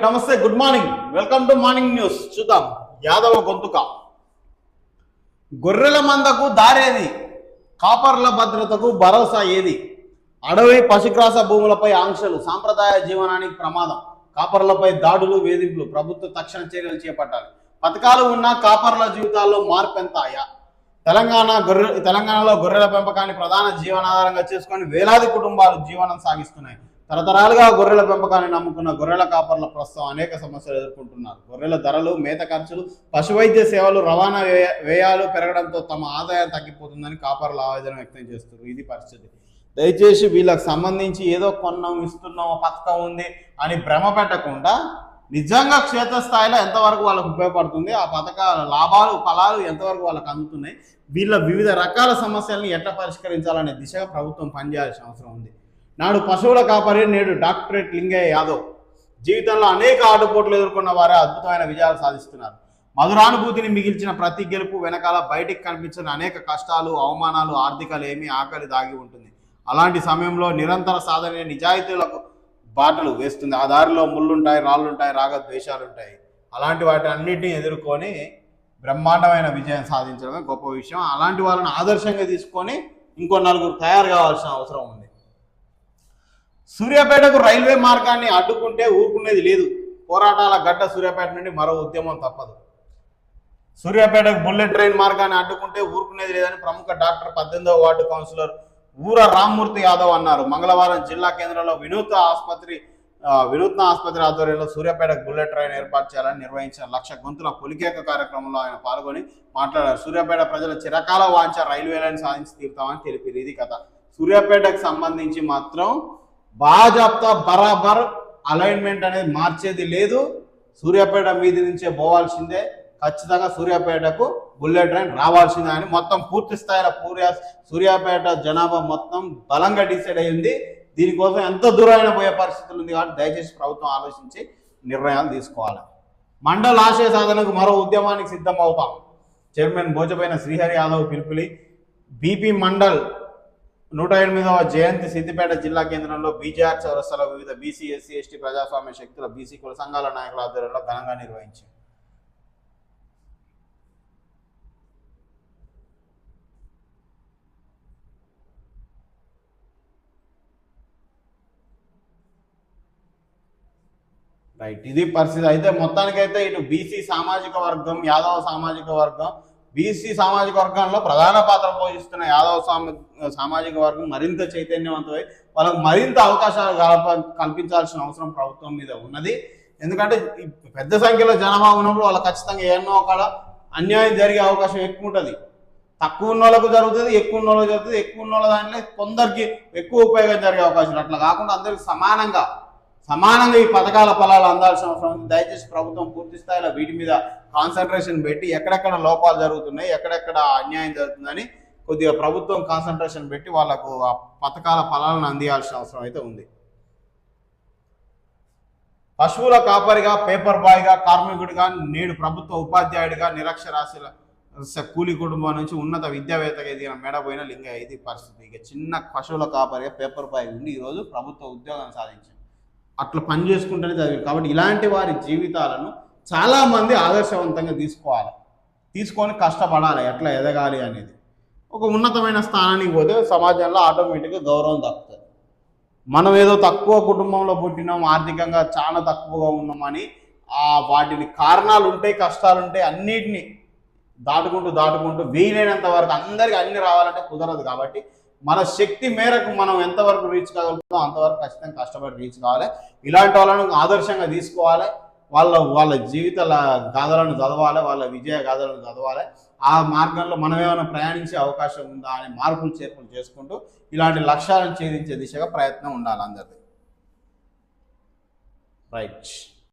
నమస్తే, good morning, welcome to morning news. చూద్దాం యాదవ గొంతుక. గొర్రెల మందకు దారేది, కాపర్ల భద్రతకు భరోసా ఏది? అడవి పశుగ్రాస భూములపై ఆంక్షలు, సాంప్రదాయ జీవనానికి ప్రమాదం, కాపర్లపై దాడులు వేధింపులు, ప్రభుత్వ తక్షణ చర్యలు చేపట్టాలి. పథకాలు ఉన్నా కాపర్ల జీవితాల్లో మార్పెంతాయా? తెలంగాణలో గొర్రెల పెంపకాన్ని ప్రధాన జీవనాధారంగా చేసుకొని వేలాది కుటుంబాలు జీవనం సాగిస్తున్నాయి. తరతరాలుగా గొర్రెల పెంపకాన్ని నమ్ముకున్న గొర్రెల కాపర్ల ప్రస్తుతం అనేక సమస్యలు ఎదుర్కొంటున్నారు. గొర్రెల ధరలు, మేత ఖర్చులు, పశువైద్య సేవలు, రవాణా వ్యయాలు పెరగడంతో తమ ఆదాయం తగ్గిపోతుందని కాపర్లు ఆవేదన వ్యక్తం చేస్తున్నారు. ఇది పరిస్థితి. దయచేసి వీళ్ళకి సంబంధించి ఏదో కొన్నాం, ఇస్తున్నాం, పథకం ఉంది అని భ్రమ పెట్టకుండా నిజంగా క్షేత్రస్థాయిలో ఎంతవరకు వాళ్ళకు ఉపయోగపడుతుంది, ఆ పథకాల లాభాలు ఫలాలు ఎంతవరకు వాళ్ళకు అందుతున్నాయి, వీళ్ళ వివిధ రకాల సమస్యలను ఎట్లా పరిష్కరించాలనే దిశగా ప్రభుత్వం పనిచేయాల్సిన అవసరం ఉంది. నాడు పశువుల కాపరి, నేడు డాక్టరేట్ లింగయ్య యాదవ్. జీవితంలో అనేక ఆటుపోట్లు ఎదుర్కొన్న వారే అద్భుతమైన విజయాలు సాధిస్తున్నారు. మధురానుభూతిని మిగిల్చిన ప్రతి గెలుపు వెనకాల బయటికి కనిపించిన అనేక కష్టాలు, అవమానాలు, ఆర్థికలేమి, ఆకలి దాగి ఉంటుంది. అలాంటి సమయంలో నిరంతర సాధన నిజాయితీలకు బాటలు వేస్తుంది. ఆ దారిలో ముళ్ళుంటాయి, రాళ్ళుంటాయి, రాగద్వేషాలుంటాయి. అలాంటి వాటి అన్నింటినీ ఎదుర్కొని బ్రహ్మాండమైన విజయం సాధించడమే గొప్ప విషయం. అలాంటి వాళ్ళని ఆదర్శంగా తీసుకొని ఇంకో నలుగురు తయారు కావాల్సిన అవసరం ఉంది. సూర్యాపేటకు రైల్వే మార్గాన్ని అడ్డుకుంటే ఊరుకునేది లేదు. పోరాటాల గడ్డ సూర్యాపేట నుండి మరో ఉద్యమం తప్పదు. సూర్యాపేటకు బుల్లెట్ ట్రైన్ మార్గాన్ని అడ్డుకుంటే ఊరుకునేది లేదని ప్రముఖ డాక్టర్ 18వ వార్డు కౌన్సిలర్ ఊర రామ్మూర్తి యాదవ్ అన్నారు. మంగళవారం జిల్లా కేంద్రంలో వినూత్న ఆసుపత్రి ఆధ్వర్యంలో సూర్యాపేటకు బుల్లెట్ ట్రైన్ ఏర్పాటు చేయాలని నిర్వహించిన 1,00,000 గొంతుల పొలికేక కార్యక్రమంలో ఆయన పాల్గొని మాట్లాడారు. సూర్యాపేట ప్రజల చిరకాల వాంఛ రైల్వే లైన్ సాధించి తీరుతామని తెలిపారు. ఇది కథ. సూర్యాపేటకు సంబంధించి మాత్రం బాజాప్తా బరాబర్ అలైన్మెంట్ అనేది మార్చేది లేదు. సూర్యాపేట మీది నుంచే పోవాల్సిందే. ఖచ్చితంగా సూర్యాపేటకు బుల్లెట్ ట్రైన్ రావాల్సిందే అని మొత్తం పూర్తి స్థాయిలో సూర్యాపేట జనాభా మొత్తం బలంగా డిసైడ్ అయ్యింది. దీనికోసం ఎంత దూరమైన పోయే పరిస్థితులు ఉంది కాబట్టి దయచేసి ప్రభుత్వం ఆలోచించి నిర్ణయాలు తీసుకోవాలి. మండల్ ఆశయ సాధనకు మరో ఉద్యమానికి సిద్ధం అవుతాం. చైర్మన్ భోజపైన శ్రీహరి యాదవ్ పిలుపులి. బీపీ మండల్ 108వ జయంతి సిద్దిపేట జిల్లా కేంద్రంలో బీజేఆర్ చౌరస్తాలో వివిధ బీసీ, ఎస్సీ, ఎస్టీ ప్రజాస్వామ్య శక్తుల, బీసీ కుల సంఘాల నాయకుల ఆధ్వర్యంలో ఘనంగా నిర్వహించారు. రైట్, ఇది పరిస్థితి. అయితే మొత్తానికైతే ఇటు బీసీ సామాజిక వర్గం, యాదవ సామాజిక వర్గం, బీసీ సామాజిక వర్గంలో ప్రధాన పాత్ర పోషిస్తున్న యాదవ సామాజిక వర్గం మరింత చైతన్యవంతమై వాళ్ళకు మరింత అవకాశాలు కల్పించాల్సిన అవసరం ప్రభుత్వం మీద ఉన్నది. ఎందుకంటే పెద్ద సంఖ్యలో జనాభా ఉన్నప్పుడు వాళ్ళకి ఖచ్చితంగా ఎన్నో ఒకడ అన్యాయం జరిగే అవకాశం ఎక్కువ ఉంటుంది. తక్కువ ఉన్న వాళ్ళకు జరుగుతుంది, ఎక్కువ ఉన్న వాళ్ళకి జరుగుతుంది. ఎక్కువ ఉన్న వాళ్ళ దాంట్లో కొందరికి ఎక్కువ ఉపయోగం జరిగే అవకాశం. అట్లా కాకుండా అందరికి సమానంగా ఈ పథకాల ఫలాలు అందాల్సిన అవసరం ఉంది. దయచేసి ప్రభుత్వం పూర్తి స్థాయిలో వీటి మీద కాన్సన్ట్రేషన్ పెట్టి ఎక్కడెక్కడ లోపాలు జరుగుతున్నాయి, ఎక్కడెక్కడ అన్యాయం జరుగుతుందని కొద్దిగా ప్రభుత్వం కాన్సన్ట్రేషన్ పెట్టి వాళ్లకు ఆ పథకాల ఫలాలను అందియాల్సిన అవసరం అయితే ఉంది. పశువుల కాపరిగా, పేపర్ బాయ్గా, కార్మికుడిగా, నేడు ప్రభుత్వ ఉపాధ్యాయుడిగా, నిరక్షరాస్యుల కూలి కుటుంబం నుంచి ఉన్నత విద్యావేత్తగా ఎదిగిన మేడపోయిన లింగయ్య. ఇది పరిస్థితి. ఇక చిన్న పశువుల కాపరిగా, పేపర్ బాయ్ ఉండి ఈరోజు ప్రభుత్వ ఉద్యోగం సాధించారు. అట్లా పని చేసుకుంటేనే చదివారు. కాబట్టి ఇలాంటి వారి జీవితాలను చాలామంది ఆదర్శవంతంగా తీసుకొని కష్టపడాలి ఎట్లా ఎదగాలి అనేది. ఒక ఉన్నతమైన స్థానానికి పోతే సమాజంలో ఆటోమేటిక్గా గౌరవం దక్కుతుంది. మనం ఏదో తక్కువ కుటుంబంలో పుట్టినాం, ఆర్థికంగా చాలా తక్కువగా ఉన్నామని వాటిని కారణాలు ఉంటాయి, కష్టాలు ఉంటాయి, అన్నిటినీ దాటుకుంటూ వీలైనంత వరకు అందరికీ అన్ని రావాలంటే కుదరదు. కాబట్టి మన శక్తి మేరకు మనం ఎంతవరకు రీచ్ కాగలుగుతాం అంతవరకు ఖచ్చితంగా కష్టపడి రీచ్ కావాలి. ఇలాంటి వాళ్ళను ఆదర్శంగా తీసుకోవాలి. వాళ్ళ జీవిత గాథలను చదవాలి, వాళ్ళ విజయ గాథలను చదవాలి. ఆ మార్గంలో మనం ఏమైనా ప్రయాణించే అవకాశం ఉందా అని మార్పులు చేర్పులు చేసుకుంటూ ఇలాంటి లక్ష్యాలను ఛేదించే దిశగా ప్రయత్నం ఉండాలి అందరిది. రైట్.